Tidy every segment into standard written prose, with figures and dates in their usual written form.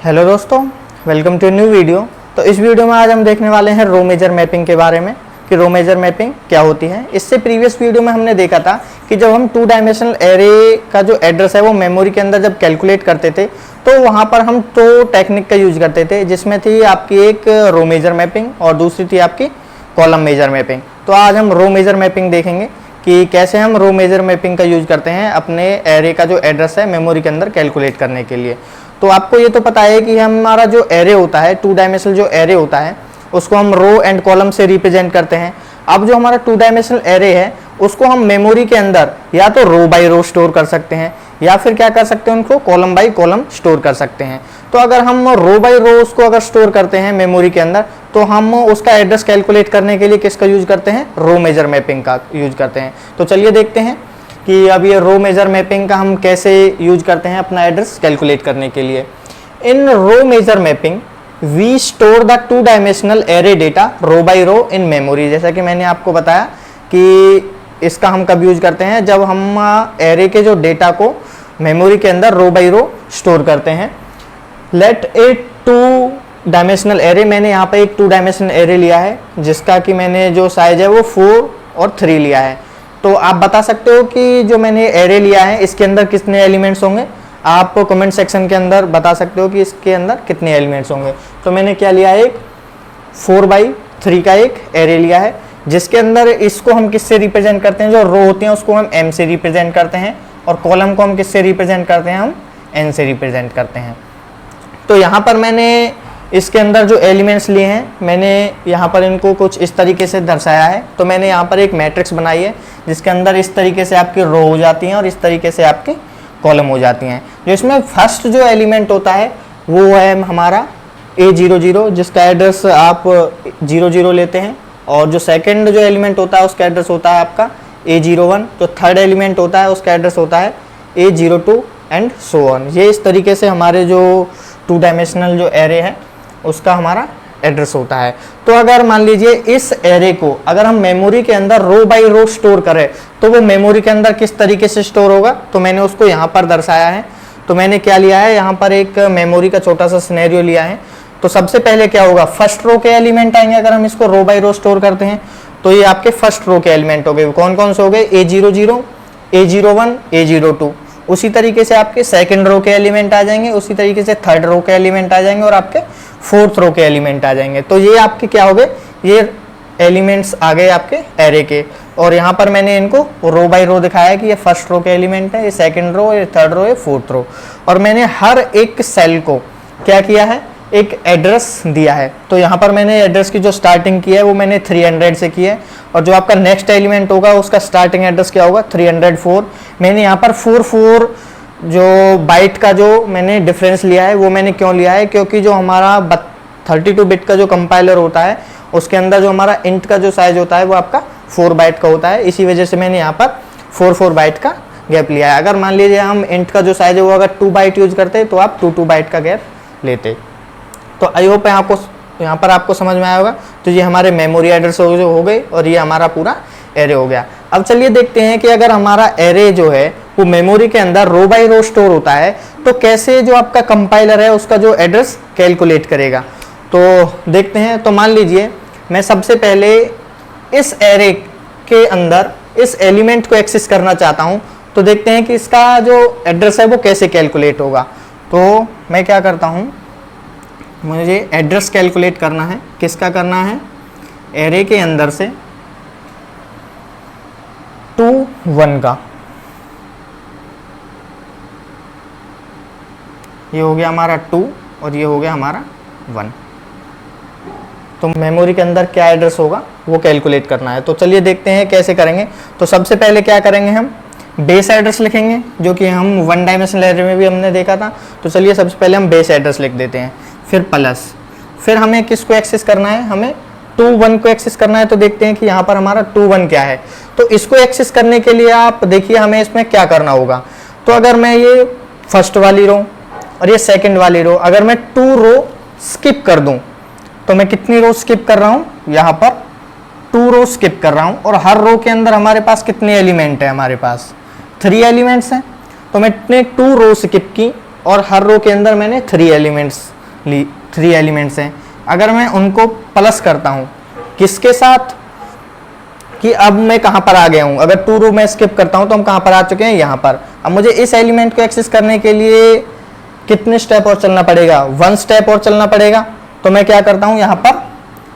Hello दोस्तों, welcome to new video. तो इस वीडियो में आज हम देखने वाले हैं रो मेजर मैपिंग के बारे में कि रो मेजर मैपिंग क्या होती है। इससे प्रीवियस वीडियो में हमने देखा था कि जब हम 2 डायमेंशनल एरे का जो एड्रेस है वो मेमोरी के अंदर जब कैलकुलेट करते थे तो वहाँ पर हम 2 टेक्निक का यूज करते थे, जिसमें थी आपकी एक रो मेजर मैपिंग और दूसरी थी आपकी कॉलम मेजर मैपिंग। तो आज हम रो मेजर मैपिंग देखेंगे कि कैसे हम रो मेजर मैपिंग का यूज करते हैं अपने एरे का जो एड्रेस है मेमोरी के अंदर कैलकुलेट करने के लिए। तो आपको ये तो पता है कि हमारा जो एरे होता है 2 डायमेंशनल जो एरे होता है उसको हम रो एंड कॉलम से रिप्रेजेंट करते हैं। अब जो हमारा 2 डायमेंशनल एरे है उसको हम मेमोरी के अंदर या तो रो बाय रो स्टोर कर सकते हैं या फिर क्या कर सकते हैं, उनको कॉलम बाय कॉलम स्टोर कर सकते हैं। तो अगर हम रो बाय रो उसको अगर स्टोर करते हैं मेमोरी के अंदर तो हम उसका एड्रेस कैलकुलेट करने के लिए किसका यूज करते हैं, रो मेजर मैपिंग का यूज करते हैं। तो चलिए देखते हैं कि अब ये रो मेजर मैपिंग का हम कैसे यूज करते हैं अपना एड्रेस कैलकुलेट करने के लिए। In row major mapping we store the 2 dimensional array data row by row in memory. जैसा कि मैंने आपको बताया कि इसका हम कब यूज करते हैं, जब हम एरे के जो डेटा को मेमोरी के अंदर रो बाय रो स्टोर करते हैं। लेट ए 2 डायमेंशनल एरे, मैंने यहाँ पे एक 2 डायमेंशनल एरे लिया है जिसका कि मैंने जो साइज है वो 4 और 3 लिया है। तो आप बता सकते हो कि जो मैंने एरे लिया है इसके अंदर कितने एलिमेंट्स होंगे। आप कमेंट सेक्शन के अंदर बता सकते हो कि इसके अंदर कितने एलिमेंट्स होंगे। तो मैंने क्या लिया है, एक 4/3 का एक एरे लिया है जिसके अंदर इसको हम किससे रिप्रेजेंट करते हैं, जो रो होती हैं उसको हम m से रिप्रेजेंट करते हैं और कॉलम को हम किससे रिप्रेजेंट करते हैं, हम n से रिप्रेजेंट करते हैं। तो यहाँ पर मैंने इसके अंदर जो एलिमेंट्स लिए हैं मैंने यहाँ पर इनको कुछ इस तरीके से दर्शाया है। तो मैंने यहाँ पर एक मैट्रिक्स बनाई है जिसके अंदर इस तरीके से आपकी रो हो जाती हैं और इस तरीके से आपकी कॉलम हो जाती हैं। जो इसमें फर्स्ट जो एलिमेंट होता है वो है हमारा A00, जिसका एड्रेस आप 00 लेते हैं, और जो सेकंड जो एलिमेंट होता है उसका एड्रेस होता है आपका A01, जो थर्ड एलिमेंट होता है उसका एड्रेस होता है A02 एंड सो ऑन। ये इस तरीके से हमारे जो 2 डायमेंशनल जो एरे है उसका हमारा एड्रेस होता है। तो अगर मान लीजिए इस एरे को अगर हम मेमोरी के अंदर रो बाय रो स्टोर करें तो वो मेमोरी के अंदर किस तरीके से स्टोर होगा, तो मैंने उसको यहाँ पर दर्शाया है। तो मैंने क्या लिया है, यहाँ पर एक मेमोरी का छोटा सा सिनेरियो लिया है। तो सबसे पहले क्या होगा, फर्स्ट रो के एलिमेंट आएंगे। अगर हम इसको रो बाय रो स्टोर करते हैं तो ये आपके फर्स्ट रो के एलिमेंट हो गए। कौन कौन से हो गए, A00, A01, A02। उसी तरीके से आपके सेकंड रो के एलिमेंट आ जाएंगे, उसी तरीके से थर्ड रो के एलिमेंट आ जाएंगे और आपके फोर्थ रो के एलिमेंट आ जाएंगे। तो ये आपके क्या हो गए, ये एलिमेंट्स आ गए आपके एरे के। और यहाँ पर मैंने इनको रो बाय रो दिखाया है कि ये फर्स्ट रो के एलिमेंट है, ये सेकंड रो, ये थर्ड रो, ये फोर्थ रो। और मैंने हर एक सेल को क्या किया है, एक एड्रेस दिया है। तो यहाँ पर मैंने एड्रेस की जो स्टार्टिंग की है वो मैंने 300 से की है, और जो आपका नेक्स्ट एलिमेंट होगा उसका स्टार्टिंग एड्रेस क्या होगा, 304। मैंने यहाँ पर 44 जो बाइट का जो मैंने डिफरेंस लिया है वो मैंने क्यों लिया है, क्योंकि जो हमारा 32 बिट का जो कंपाइलर होता है उसके अंदर जो हमारा इंट का जो साइज होता है वो आपका 4 बाइट का होता है। इसी वजह से मैंने यहाँ पर 4 बाइट का गैप लिया है। अगर मान लीजिए हम इंट का जो साइज है वो अगर 2 बाइट यूज करते तो आप 2 बाइट का गैप लेते। तो आई होप आपको यहाँ पर आपको समझ में आया होगा। तो ये हमारे मेमोरी एड्रेस हो गए और ये हमारा पूरा एरे हो गया। अब चलिए देखते हैं कि अगर हमारा एरे जो है वो मेमोरी के अंदर रो बाय रो स्टोर होता है तो कैसे जो आपका कंपाइलर है उसका जो एड्रेस कैलकुलेट करेगा। तो देखते हैं। तो मान लीजिए मैं सबसे पहले इस एरे के अंदर इस एलिमेंट को एक्सेस करना चाहता हूँ। तो देखते हैं कि इसका जो एड्रेस है वो कैसे कैलकुलेट होगा। तो मैं क्या करता हूँ, मुझे एड्रेस कैलकुलेट करना है। किसका करना है, एरे के अंदर से 2 1 का। ये हो गया हमारा 2 और ये हो गया हमारा 1। तो मेमोरी के अंदर क्या एड्रेस होगा वो कैलकुलेट करना है। तो चलिए देखते हैं कैसे करेंगे। तो सबसे पहले क्या करेंगे, हम बेस एड्रेस लिखेंगे, जो कि हम 1 डायमेंशनल एरे में भी हमने देखा था। तो चलिए सबसे पहले हम बेस एड्रेस लिख देते हैं, फिर प्लस, फिर हमें किसको एक्सेस करना है, हमें 2 1 को एक्सेस करना है। तो देखते हैं कि यहाँ पर हमारा 2 1 क्या है। तो इसको एक्सेस करने के लिए आप देखिए हमें इसमें क्या करना होगा। तो अगर मैं ये फर्स्ट वाली रो और ये सेकंड वाली रो अगर मैं 2 रो स्किप कर दूं तो मैं कितनी रो स्किप कर रहा हूँ, यहाँ पर 2 रो स्किप कर रहा हूँ। और हर रो के अंदर हमारे पास कितने एलिमेंट है, हमारे पास 3 एलिमेंट्स हैं। तो मैंने 2 रो स्किप की और हर रो के अंदर मैंने 3 एलिमेंट्स 3 एलिमेंट्स हैं, अगर मैं उनको प्लस करता हूँ किसके साथ, कि अब मैं कहाँ पर आ गया हूँ, अगर 2 रो में स्किप करता हूँ तो हम कहाँ पर आ चुके हैं, यहाँ पर। अब मुझे इस एलिमेंट को एक्सेस करने के लिए कितने स्टेप और चलना पड़ेगा, 1 स्टेप और चलना पड़ेगा। तो मैं क्या करता हूँ, यहाँ पर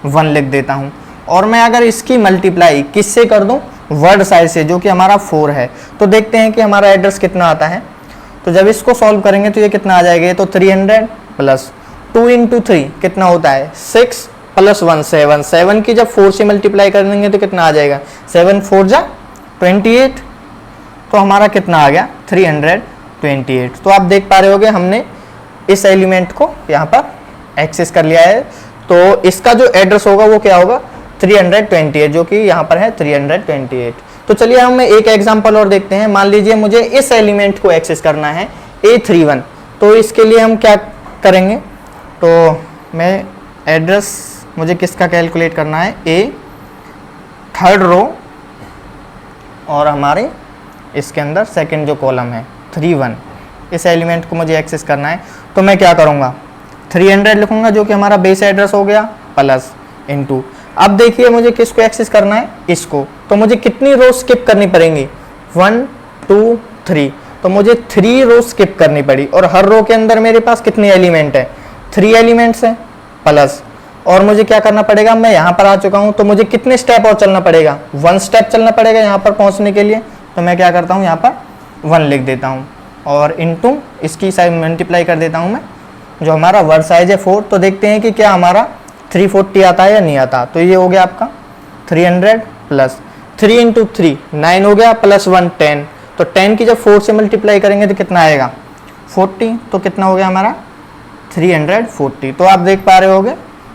1 लिख देता हूँ, और मैं अगर इसकी मल्टीप्लाई किससे कर दूँ, वर्ड साइज से, जो कि हमारा 4 है। तो देखते हैं कि हमारा एड्रेस कितना आता है। तो जब इसको सॉल्व करेंगे तो ये कितना आ जाएगा, तो 300 प्लस 2 इंटू 3 कितना होता है, 6 प्लस 1 7, 7 की जब 4 से मल्टीप्लाई कर देंगे तो कितना आ जाएगा, 7 4 जा 28, तो हमारा कितना आ गया 328। तो आप देख पा रहे होगे हमने इस एलिमेंट को यहाँ पर एक्सेस कर लिया है। तो इसका जो एड्रेस होगा वो क्या होगा, 328, जो कि यहाँ पर है 328। तो चलिए हम एक एग्जांपल और देखते हैं। मान लीजिए मुझे इस एलिमेंट को एक्सेस करना है A31, तो इसके लिए हम क्या करेंगे, तो मैं एड्रेस मुझे किसका कैलकुलेट करना है, A 3rd रो और हमारे इसके अंदर सेकंड जो कॉलम है 31, इस एलिमेंट को मुझे एक्सेस करना है। तो मैं क्या करूँगा, 300 लिखूंगा जो कि हमारा बेस एड्रेस हो गया, प्लस इनटू। अब देखिए मुझे किसको एक्सेस करना है, इसको। तो मुझे कितनी रो स्किप करनी पड़ेंगी, 1 2 3, तो मुझे 3 रो स्किप करनी पड़ी। और हर रो के अंदर मेरे पास कितने एलिमेंट है, 3 एलिमेंट्स हैं, प्लस और मुझे क्या करना पड़ेगा, मैं यहाँ पर आ चुका हूँ, तो मुझे कितने स्टेप और चलना पड़ेगा, 1 स्टेप चलना पड़ेगा यहाँ पर पहुँचने के लिए। तो मैं क्या करता हूँ, यहाँ पर 1 लिख देता हूँ और इनटू इसकी साइज मल्टीप्लाई कर देता हूँ मैं, जो हमारा वर्ड साइज है 4। तो देखते हैं कि क्या हमारा 340 आता है या नहीं आता। तो ये हो गया आपका 300 प्लस 3 इंटू 3 9 हो गया, प्लस 1 10। तो 10 की जब 4 से मल्टीप्लाई करेंगे तो कितना आएगा, 40। तो कितना हो गया हमारा 340। तो आप देख पा रहे होगे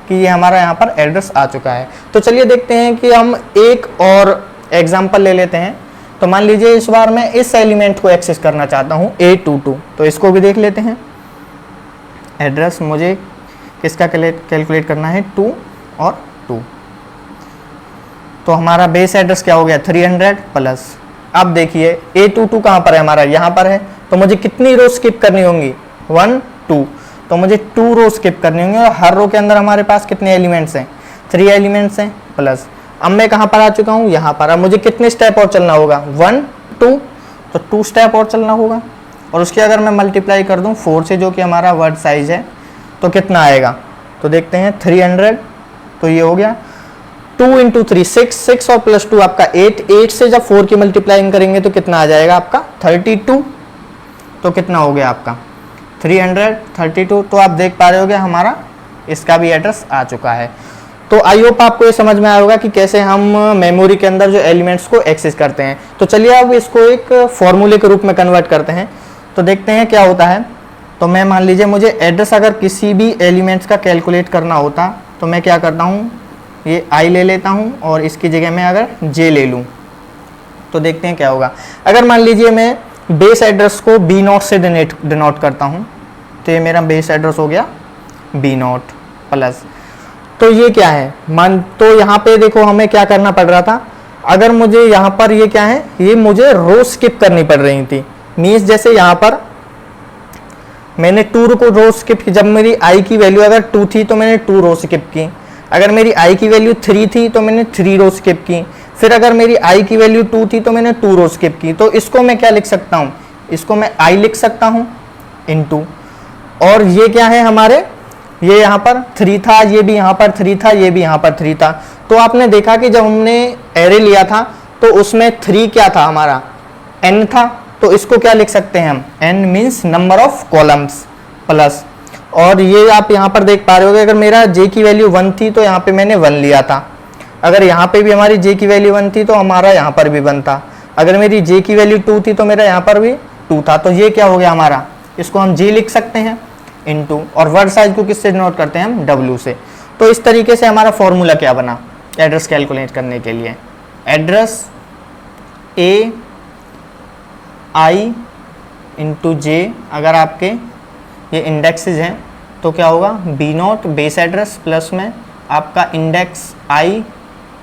कि ये हमारा यहाँ पर एड्रेस आ चुका है। तो चलिए देखते हैं कि हम एक और एग्जाम्पल ले लेते हैं। तो मान लीजिए इस बार मैं इस एलिमेंट को एक्सेस करना चाहता हूँ A22, तो इसको भी देख लेते हैं। एड्रेस मुझे किसका कैलकुलेट करना है, 2 और 2। तो हमारा बेस एड्रेस क्या हो गया, 300 प्लस। अब देखिए A22 कहाँ पर है, हमारा यहाँ पर है। तो मुझे कितनी रो स्किप करनी होंगी, 1 2, तो मुझे 2 रो स्किप करनी होंगी। और हर रो के अंदर हमारे पास कितने एलिमेंट्स हैं, 3 एलिमेंट्स हैं, प्लस। अब मैं कहाँ पर आ चुका हूँ, यहाँ पर। अब मुझे कितने स्टेप और चलना होगा, 1 2, तो 2 स्टेप और चलना होगा। और उसकी अगर मैं मल्टीप्लाई कर दूँ 4 से, जो कि हमारा वर्ड साइज है, तो कितना आएगा। तो देखते हैं 300, तो ये हो गया 2 इंटू 3 6, 6 और प्लस 2 आपका 8, 8 से जब 4 की मल्टीप्लाइंग करेंगे तो कितना आ जाएगा आपका 32। तो कितना हो गया आपका 332। तो आप देख पा रहे होगे हमारा इसका भी एड्रेस आ चुका है। तो आई होप आपको ये समझ में आया होगा कि कैसे हम मेमोरी के अंदर जो एलिमेंट्स को एक्सेस करते हैं। तो चलिए अब इसको एक फॉर्मूले के रूप में कन्वर्ट करते हैं। तो देखते हैं क्या होता है। तो मैं मान लीजिए मुझे एड्रेस अगर किसी भी एलिमेंट्स का कैलकुलेट करना होता तो मैं क्या करता हूँ, ये i ले लेता हूँ और इसकी जगह में अगर j ले लूँ तो देखते हैं क्या होगा। अगर मान लीजिए मैं बेस एड्रेस को B0 से डिनोट करता हूँ, तो ये मेरा बेस एड्रेस हो गया B0 प्लस। तो ये क्या है, तो यहाँ पे देखो हमें क्या करना पड़ रहा था। अगर मुझे यहाँ पर ये क्या है, ये मुझे रो स्किप करनी पड़ रही थी। मीन्स जैसे यहाँ पर मैंने 2 को रो स्किप की, जब मेरी i की वैल्यू अगर 2 थी तो मैंने 2 रो स्किप की। अगर मेरी i की वैल्यू 3 थी तो मैंने 3 रो स्किप की। फिर अगर मेरी i की वैल्यू 2 थी तो मैंने 2 रो स्किप की। तो इसको मैं क्या लिख सकता हूँ, इसको मैं i लिख सकता हूँ इनटू, और ये क्या है हमारे, ये यहाँ पर 3 था, ये भी यहाँ पर 3 था, ये भी यहाँ पर 3 था। तो आपने देखा कि जब हमने एरे लिया था तो उसमें 3 क्या था हमारा, n था। तो इसको क्या लिख सकते हैं हम, n means number of columns plus. और ये आप यहाँ पर देख पा रहे होगे, अगर मेरा j की वैल्यू 1 थी तो यहाँ पे मैंने 1 लिया था। अगर यहाँ पे भी हमारी j की वैल्यू 1 थी तो हमारा यहाँ पर भी 1 था। अगर मेरी j की वैल्यू 2 थी तो मेरा यहाँ पर भी 2 था। तो ये क्या हो गया हमारा, इसको हम j लिख सकते हैं इनटू, और वर्ड साइज को किससे डिनोट करते हैं हम, w से। तो इस तरीके से हमारा फॉर्मूला क्या बना एड्रेस कैलकुलेट करने के लिए, address a i into j। अगर आपके ये इंडेक्सेस हैं तो क्या होगा, B0 बेस एड्रेस प्लस में आपका इंडेक्स i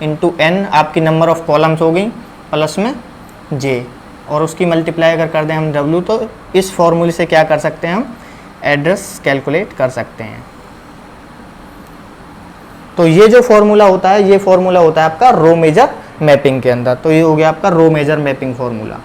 इंटू n, आपकी नंबर ऑफ कॉलम्स हो गई, प्लस में j, और उसकी मल्टीप्लाई अगर कर दें हम w, तो इस फॉर्मूले से क्या कर सकते हैं हम एड्रेस कैलकुलेट कर सकते हैं। तो ये जो फॉर्मूला होता है, ये फॉर्मूला होता है आपका रो मेजर मैपिंग के अंदर। तो ये हो गया आपका रो मेजर मैपिंग फॉर्मूला।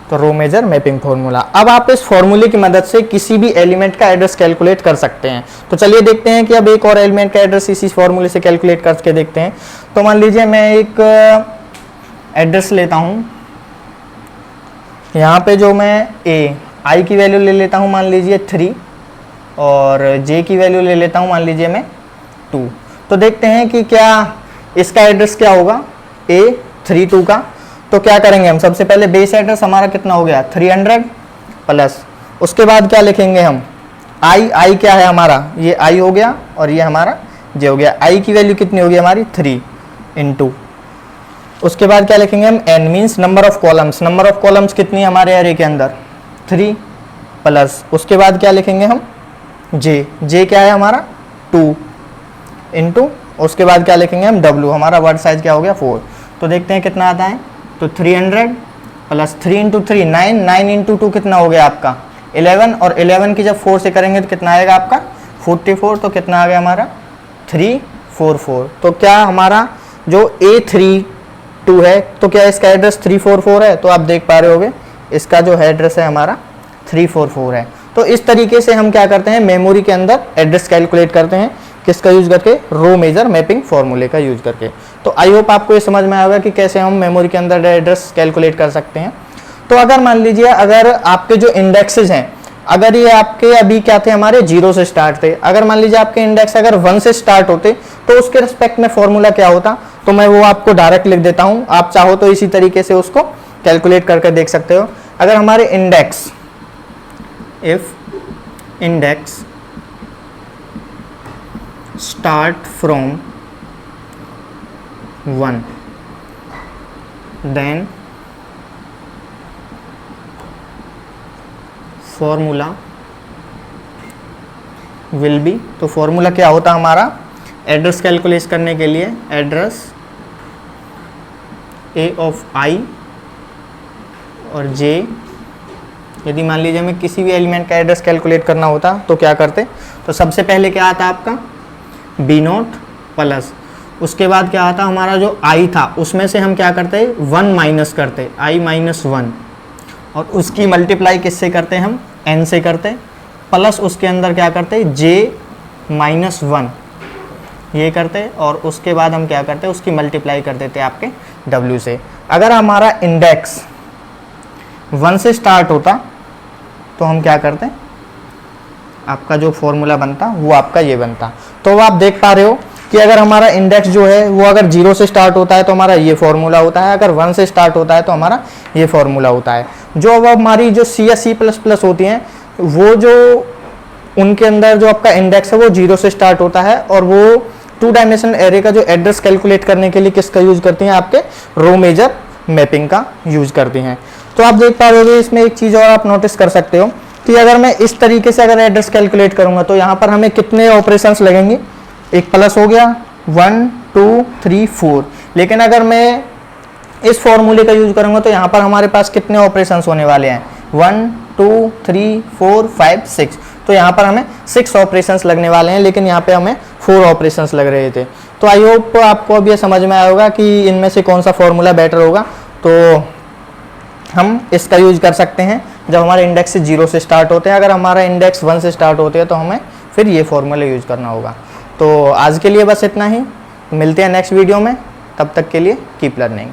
तो रो मेजर मैपिंग फॉर्मूला। अब आप इस फॉर्मूले की मदद से किसी भी एलिमेंट का एड्रेस कैलकुलेट कर सकते हैं। तो चलिए देखते हैं कि अब एक और एलिमेंट का एड्रेस इसी फॉर्मूले से कैलकुलेट करके देखते हैं। तो मान लीजिए मैं एक एड्रेस लेता हूं, यहाँ पे जो मैं आई की वैल्यू ले लेता हूँ मान लीजिए 3 और जे की वैल्यू ले लेता हूँ मान लीजिए मैं 2। तो देखते हैं कि क्या इसका एड्रेस क्या होगा A32 का। तो क्या करेंगे हम, सबसे पहले बेस एड्रेस हमारा कितना हो गया 300 प्लस, उसके बाद क्या लिखेंगे हम आई क्या है हमारा, ये आई हो गया और ये हमारा जे हो गया। आई की वैल्यू कितनी होगी हमारी 3 इंटू, उसके बाद क्या लिखेंगे हम N means number of columns. Number of columns कितनी है हमारे एरे के अंदर 3 प्लस, उसके बाद क्या लिखेंगे हम जे क्या है हमारा 2 इंटू, उसके बाद क्या लिखेंगे हम डब्ल्यू, हमारा वर्ड साइज क्या हो गया 4। तो देखते हैं कितना आता है। तो 300 प्लस 3 इंटू 3 9 इंटू 2 कितना हो गया आपका 11, और 11 की जब 4 से करेंगे तो कितना आएगा आपका 44। तो कितना आ गया हमारा 344। तो क्या हमारा जो A32 है, तो क्या इसका एड्रेस 344 है। तो आप देख पा रहे होगे इसका जो एड्रेस है हमारा 344 है। तो इस तरीके से हम क्या करते हैं, मेमोरी के अंदर एड्रेस कैलकुलेट करते हैं, किसका यूज करके, रो मेजर मैपिंग फॉर्मूले का यूज करके। तो आई होप आपको ये समझ में आएगा कि कैसे हम मेमोरी के अंदर एड्रेस कैलकुलेट कर सकते हैं। तो अगर मान लीजिए अगर आपके जो इंडेक्सेस हैं, अगर ये आपके अभी क्या थे हमारे 0 से स्टार्ट थे, अगर मान लीजिए आपके इंडेक्स अगर 1 से स्टार्ट होते तो उसके रिस्पेक्ट में फॉर्मूला क्या होता, तो मैं वो आपको डायरेक्ट लिख देता हूं। आप चाहो तो इसी तरीके से उसको कैलकुलेट करके देख सकते हो। अगर हमारे index, if index start from 1 then formula will be, तो फॉर्मूला क्या होता हमारा एड्रेस कैलकुलेट करने के लिए, एड्रेस A of I और J। यदि मान लीजिए हमें किसी भी एलिमेंट का एड्रेस कैलकुलेट करना होता तो क्या करते, तो सबसे पहले क्या आता आपका B0 प्लस, उसके बाद क्या आता हमारा जो I था उसमें से हम क्या करते 1 माइनस करते I माइनस 1, और उसकी मल्टीप्लाई किससे करते हम N से करते, प्लस उसके अंदर क्या करते J माइनस 1 ये करते, और उसके बाद हम क्या करते उसकी मल्टीप्लाई कर देते आपके W से। अगर हमारा इंडेक्स 1 से स्टार्ट होता तो हम क्या करते, आपका जो फॉर्मूला बनता वो आपका ये बनता। तो आप देख पा रहे हो कि अगर हमारा इंडेक्स जो है वो अगर 0 से स्टार्ट होता है तो हमारा ये फॉर्मूला होता है, अगर 1 से स्टार्ट होता है तो हमारा ये फॉर्मूला होता है। जो अब हमारी जो C या C++ होती हैं वो जो उनके अंदर जो आपका इंडेक्स है वो 0 से स्टार्ट होता है, और वो 2 डायमेंशनल एरे का जो एड्रेस कैलकुलेट करने के लिए किसका यूज करती हैं, आपके रो मेजर मैपिंग का यूज करती हैं। तो आप देख पा रहे हो इसमें एक चीज़ और आप नोटिस कर सकते हो कि अगर मैं इस तरीके से अगर एड्रेस कैलकुलेट करूंगा तो यहाँ पर हमें कितने ऑपरेशंस लगेंगे, एक प्लस हो गया 1 2 3 4, लेकिन अगर मैं इस फॉर्मूले का यूज करूंगा तो यहाँ पर हमारे पास कितने ऑपरेशंस होने वाले हैं 1 2 3 4 5 6। तो यहाँ पर हमें 6 ऑपरेशंस लगने वाले हैं, लेकिन यहाँ पे हमें 4 ऑपरेशंस लग रहे थे। तो आई होप आपको अब ये समझ में आया होगा कि इनमें से कौन सा फॉर्मूला बेटर होगा। तो हम इसका यूज कर सकते हैं जब हमारे इंडेक्स से 0 से स्टार्ट होते हैं, अगर हमारा इंडेक्स 1 से स्टार्ट होते हैं तो हमें फिर ये फॉर्मूला यूज करना होगा। तो आज के लिए बस इतना ही, मिलते हैं नेक्स्ट वीडियो में, तब तक के लिए कीप लर्निंग।